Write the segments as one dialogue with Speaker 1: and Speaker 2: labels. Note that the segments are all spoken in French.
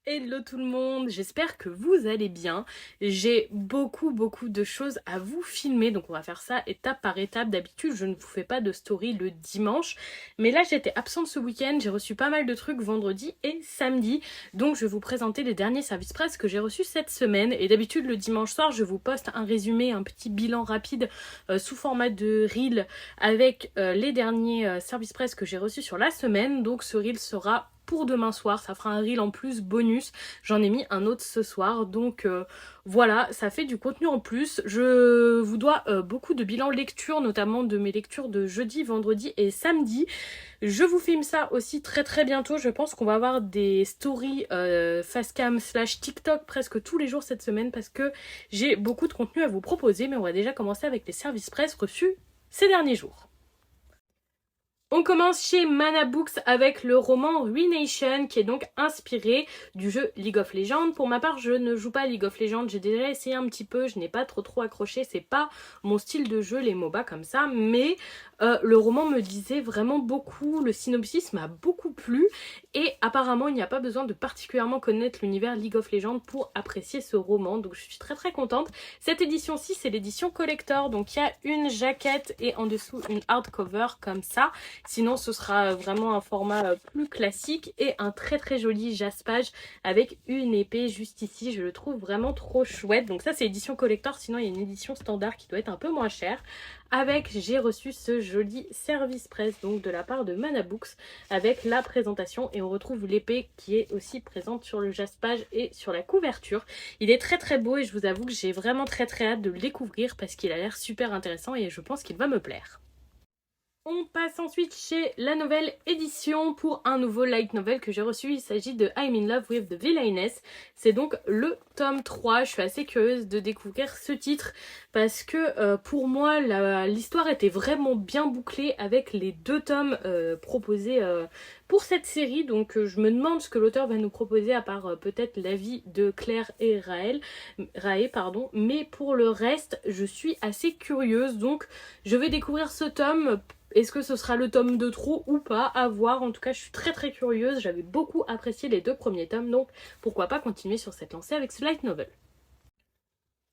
Speaker 1: Hello tout le monde, j'espère que vous allez bien. J'ai beaucoup de choses à vous filmer, donc on va faire ça étape par étape. D'habitude je ne vous fais pas de story le dimanche, mais là j'étais absente ce week-end, j'ai reçu pas mal de trucs vendredi et samedi, donc je vais vous présenter les derniers services presse que j'ai reçus cette semaine. Et d'habitude le dimanche soir je vous poste un résumé, un petit bilan rapide sous format de reel avec les derniers services presse que j'ai reçus sur la semaine. Donc ce reel sera pour demain soir, ça fera un reel en plus bonus, j'en ai mis un autre ce soir, donc voilà, ça fait du contenu en plus. Je vous dois beaucoup de bilans lecture, notamment de mes lectures de jeudi, vendredi et samedi. Je vous filme ça aussi très bientôt, je pense qu'on va avoir des stories facecam / TikTok presque tous les jours cette semaine parce que j'ai beaucoup de contenu à vous proposer, mais on va déjà commencer avec les services presse reçus ces derniers jours. On commence chez Mana Books avec le roman Ruination qui est donc inspiré du jeu League of Legends. Pour ma part, je ne joue pas à League of Legends, j'ai déjà essayé un petit peu, je n'ai pas trop accroché, c'est pas mon style de jeu les MOBA comme ça, mais le roman me disait vraiment beaucoup, le synopsis m'a beaucoup plu et apparemment il n'y a pas besoin de particulièrement connaître l'univers League of Legends pour apprécier ce roman, donc je suis très contente. Cette édition-ci c'est l'édition collector, donc il y a une jaquette et en dessous une hardcover comme ça. Sinon ce sera vraiment un format plus classique et un très joli jaspage avec une épée juste ici, je le trouve vraiment trop chouette. Donc ça c'est édition collector, sinon il y a une édition standard qui doit être un peu moins chère. Avec, j'ai reçu ce joli service presse donc de la part de Mana Books avec la présentation et on retrouve l'épée qui est aussi présente sur le jaspage et sur la couverture. Il est très beau et je vous avoue que j'ai vraiment très hâte de le découvrir parce qu'il a l'air super intéressant et je pense qu'il va me plaire. On passe ensuite chez La Nouvelle Édition pour un nouveau light novel que j'ai reçu. Il s'agit de I'm in Love with the Villainess. C'est donc le tome 3. Je suis assez curieuse de découvrir ce titre parce que pour moi l'histoire était vraiment bien bouclée avec les 2 tomes proposés pour cette série. Donc je me demande ce que l'auteur va nous proposer à part peut-être l'avis de Claire et Rae, pardon. Mais pour le reste, je suis assez curieuse. Donc je vais découvrir ce tome. Est-ce que ce sera le tome de trop ou pas? À voir. En tout cas, je suis très curieuse. J'avais beaucoup apprécié les 2 premiers tomes, donc pourquoi pas continuer sur cette lancée avec ce light novel.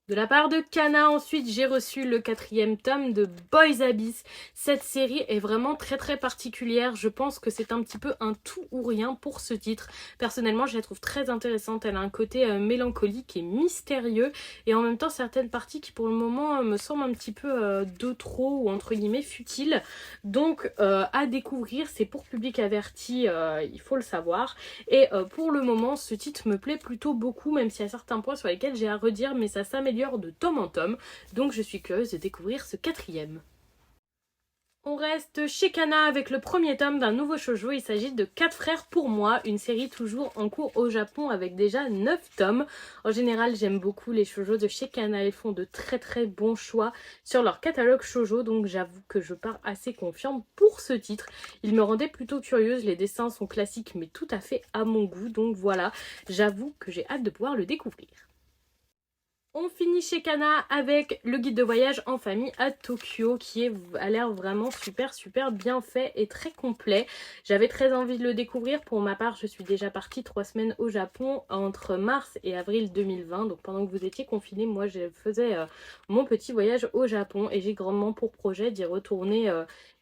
Speaker 1: De la part de Kana, ensuite, j'ai reçu le 4e tome de Boys Abyss. Cette série est vraiment très particulière. Je pense que c'est un petit peu un tout ou rien pour ce titre. Personnellement, je la trouve très intéressante. Elle a un côté mélancolique et mystérieux. Et en même temps, certaines parties qui, pour le moment, me semblent un petit peu de trop ou entre guillemets futiles. Donc, à découvrir, c'est pour public averti, il faut le savoir. Et pour le moment, ce titre me plaît plutôt beaucoup, même s'il y a certains points sur lesquels j'ai à redire, mais ça s'améliore de tome en tome, donc je suis curieuse de découvrir ce 4e. On reste chez Kana avec le premier tome d'un nouveau shoujo. Il s'agit de 4 frères pour moi, une série toujours en cours au Japon avec déjà 9 tomes. En général, j'aime beaucoup les shoujo de chez Kana. Ils font de très bons choix sur leur catalogue shoujo, donc j'avoue que je pars assez confiante pour ce titre. Il me rendait plutôt curieuse, les dessins sont classiques mais tout à fait à mon goût, donc voilà, j'avoue que j'ai hâte de pouvoir le découvrir. On finit chez Kana avec le guide de voyage en famille à Tokyo qui a l'air vraiment super bien fait et très complet. J'avais très envie de le découvrir. Pour ma part, je suis déjà partie 3 semaines au Japon entre mars et avril 2020. Donc pendant que vous étiez confinés, moi je faisais mon petit voyage au Japon et j'ai grandement pour projet d'y retourner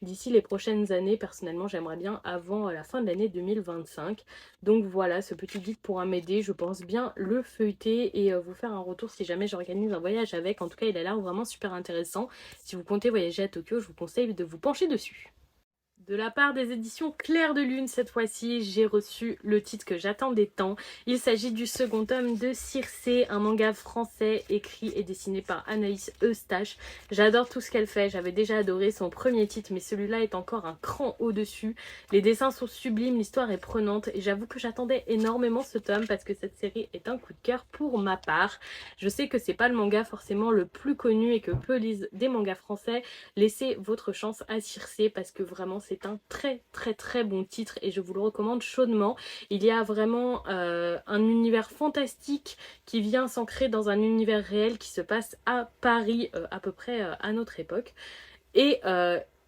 Speaker 1: d'ici les prochaines années. Personnellement, j'aimerais bien avant la fin de l'année 2025. Donc voilà, ce petit guide pourra m'aider. Je pense bien le feuilleter et vous faire un retour si jamais j'organise un voyage avec. En tout cas, il a l'air vraiment super intéressant. Si vous comptez voyager à Tokyo, je vous conseille de vous pencher dessus. De la part des éditions Clair de Lune, cette fois-ci, j'ai reçu le titre que j'attendais tant. Il s'agit du second tome de Circé, un manga français écrit et dessiné par Anaïs Eustache. J'adore tout ce qu'elle fait, j'avais déjà adoré son premier titre, mais celui-là est encore un cran au-dessus. Les dessins sont sublimes, l'histoire est prenante, et j'avoue que j'attendais énormément ce tome parce que cette série est un coup de cœur pour ma part. Je sais que c'est pas le manga forcément le plus connu et que peu lisent des mangas français. Laissez votre chance à Circé parce que vraiment c'est un très bon titre et je vous le recommande chaudement. Il y a vraiment un univers fantastique qui vient s'ancrer dans un univers réel qui se passe à Paris à peu près à notre époque. Et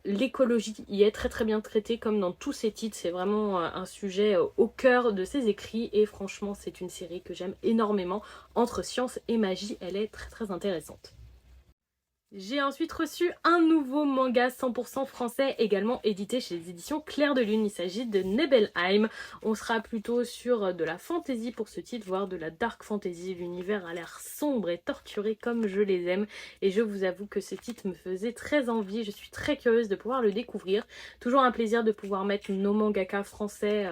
Speaker 1: l'écologie y est très très bien traitée comme dans tous ses titres. C'est vraiment un sujet au cœur de ses écrits et franchement c'est une série que j'aime énormément. Entre science et magie, elle est très très intéressante. J'ai ensuite reçu un nouveau manga 100% français, également édité chez les éditions Clair de Lune. Il s'agit de Nebelheim. On sera plutôt sur de la fantasy pour ce titre, voire de la dark fantasy. L'univers a l'air sombre et torturé comme je les aime. Et je vous avoue que ce titre me faisait très envie. Je suis très curieuse de pouvoir le découvrir. Toujours un plaisir de pouvoir mettre nos mangaka français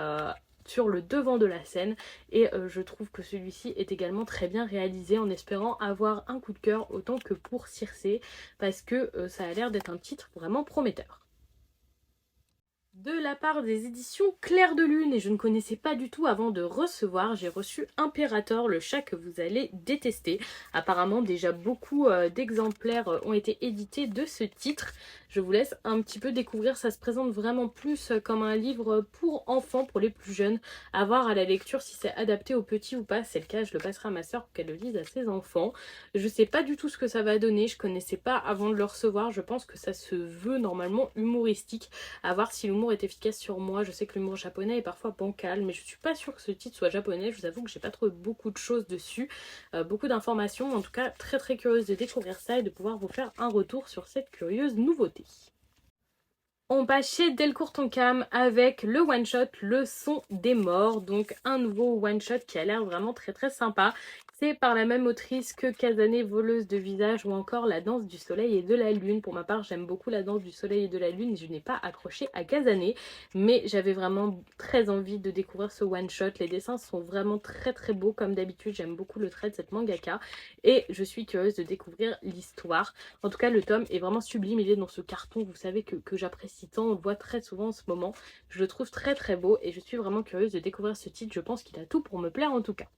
Speaker 1: sur le devant de la scène et je trouve que celui-ci est également très bien réalisé en espérant avoir un coup de cœur autant que pour Circé parce que ça a l'air d'être un titre vraiment prometteur. De la part des éditions Clair de Lune, et je ne connaissais pas du tout avant de recevoir, j'ai reçu Imperator, le chat que vous allez détester. Apparemment déjà beaucoup d'exemplaires ont été édités de ce titre. Je vous laisse un petit peu découvrir, ça se présente vraiment plus comme un livre pour enfants, pour les plus jeunes, à voir à la lecture si c'est adapté aux petits ou pas. C'est le cas, je le passerai à ma soeur pour qu'elle le lise à ses enfants. Je sais pas du tout ce que ça va donner, je connaissais pas avant de le recevoir, je pense que ça se veut normalement humoristique, à voir si l'humour est efficace sur moi. Je sais que l'humour japonais est parfois bancal, mais je suis pas sûre que ce titre soit japonais. Je vous avoue que j'ai pas trouvé beaucoup de choses dessus, beaucoup d'informations. En tout cas, très très curieuse de découvrir ça et de pouvoir vous faire un retour sur cette curieuse nouveauté. On passe chez Delcourt Tonkam avec le one-shot Le Son des Morts, donc un nouveau one-shot qui a l'air vraiment très très sympa. C'est par la même autrice que Kazane, Voleuse de visage ou encore La Danse du Soleil et de la Lune. Pour ma part, j'aime beaucoup La Danse du Soleil et de la Lune et je n'ai pas accroché à Kazane, mais j'avais vraiment très envie de découvrir ce one-shot. Les dessins sont vraiment très très beaux comme d'habitude, j'aime beaucoup le trait de cette mangaka et je suis curieuse de découvrir l'histoire. En tout cas, le tome est vraiment sublime, il est dans ce carton, vous savez, que j'apprécie tant, on le voit très souvent en ce moment. Je le trouve très très beau et je suis vraiment curieuse de découvrir ce titre, je pense qu'il a tout pour me plaire en tout cas.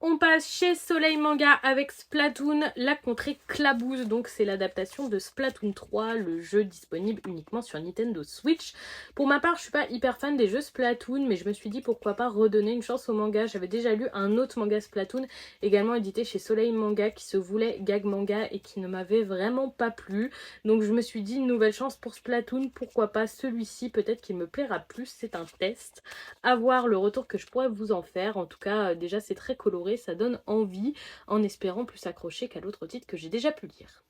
Speaker 1: On passe chez Soleil Manga avec Splatoon, la contrée Clabouze. Donc c'est l'adaptation de Splatoon 3, le jeu disponible uniquement sur Nintendo Switch. Pour ma part, je suis pas hyper fan des jeux Splatoon, mais je me suis dit pourquoi pas redonner une chance au manga. J'avais déjà lu un autre manga Splatoon, également édité chez Soleil Manga, qui se voulait gag manga et qui ne m'avait vraiment pas plu. Donc je me suis dit, une nouvelle chance pour Splatoon, pourquoi pas celui-ci, peut-être qu'il me plaira plus, c'est un test. À voir le retour que je pourrais vous en faire. En tout cas, déjà c'est très coloré, ça donne envie en espérant plus accrocher qu'à l'autre titre que j'ai déjà pu lire.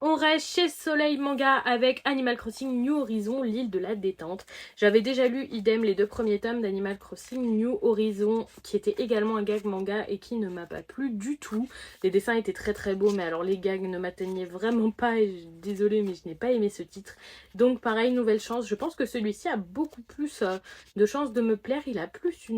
Speaker 1: On reste chez Soleil Manga avec Animal Crossing New Horizon, l'île de la détente. J'avais déjà lu idem les 2 premiers tomes d'Animal Crossing New Horizon, qui était également un gag manga et qui ne m'a pas plu du tout. Les dessins étaient très très beaux, mais alors les gags ne m'atteignaient vraiment pas et désolée mais je n'ai pas aimé ce titre. Donc pareil, nouvelle chance. Je pense que celui-ci a beaucoup plus de chances de me plaire. Il a plus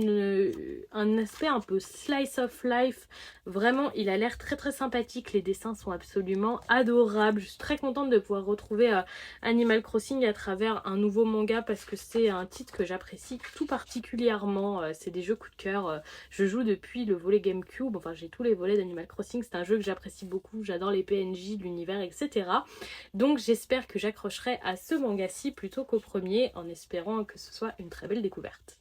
Speaker 1: un aspect un peu slice of life. Vraiment, il a l'air très très sympathique. Les dessins sont absolument adorables. Je suis très contente de pouvoir retrouver Animal Crossing à travers un nouveau manga parce que c'est un titre que j'apprécie tout particulièrement. C'est des jeux coup de cœur. Je joue depuis le volet GameCube. Enfin, j'ai tous les volets d'Animal Crossing. C'est un jeu que j'apprécie beaucoup. J'adore les PNJ, l'univers, etc. Donc j'espère que j'accrocherai à ce manga-ci plutôt qu'au premier en espérant que ce soit une très belle découverte.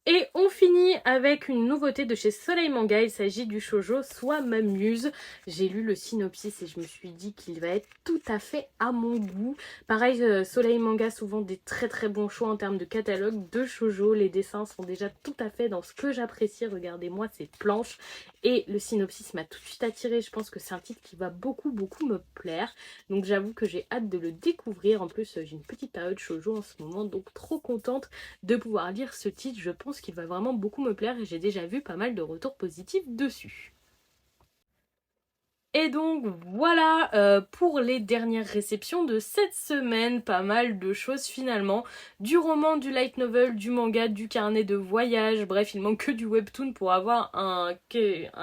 Speaker 1: Et on finit avec une nouveauté de chez Soleil Manga, il s'agit du shoujo Sois ma muse. J'ai lu le synopsis et je me suis dit qu'il va être tout à fait à mon goût. Pareil, Soleil Manga, souvent des très très bons choix en termes de catalogue de shoujo. Les dessins sont déjà tout à fait dans ce que j'apprécie. Regardez-moi ces planches. Et le synopsis m'a tout de suite attirée. Je pense que c'est un titre qui va beaucoup me plaire. Donc j'avoue que j'ai hâte de le découvrir. En plus, j'ai une petite période shoujo en ce moment, donc trop contente de pouvoir lire ce titre. Je pense qu'il va vraiment beaucoup me plaire et j'ai déjà vu pas mal de retours positifs dessus. Et donc voilà pour les dernières réceptions de cette semaine, pas mal de choses finalement, du roman, du light novel, du manga, du carnet de voyage, bref il manque que du webtoon pour avoir un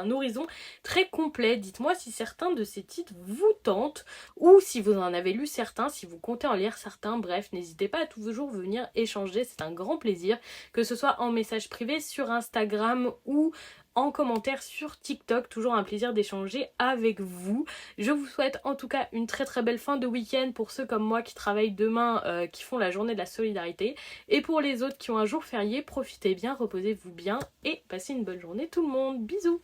Speaker 1: horizon très complet. Dites-moi si certains de ces titres vous tentent ou si vous en avez lu certains, si vous comptez en lire certains, bref n'hésitez pas à toujours venir échanger, c'est un grand plaisir, que ce soit en message privé sur Instagram ou en commentaire sur TikTok, toujours un plaisir d'échanger avec vous. Je vous souhaite en tout cas une très très belle fin de week-end pour ceux comme moi qui travaillent demain, qui font la journée de la solidarité. Et pour les autres qui ont un jour férié, profitez bien, reposez-vous bien et passez une bonne journée tout le monde. Bisous!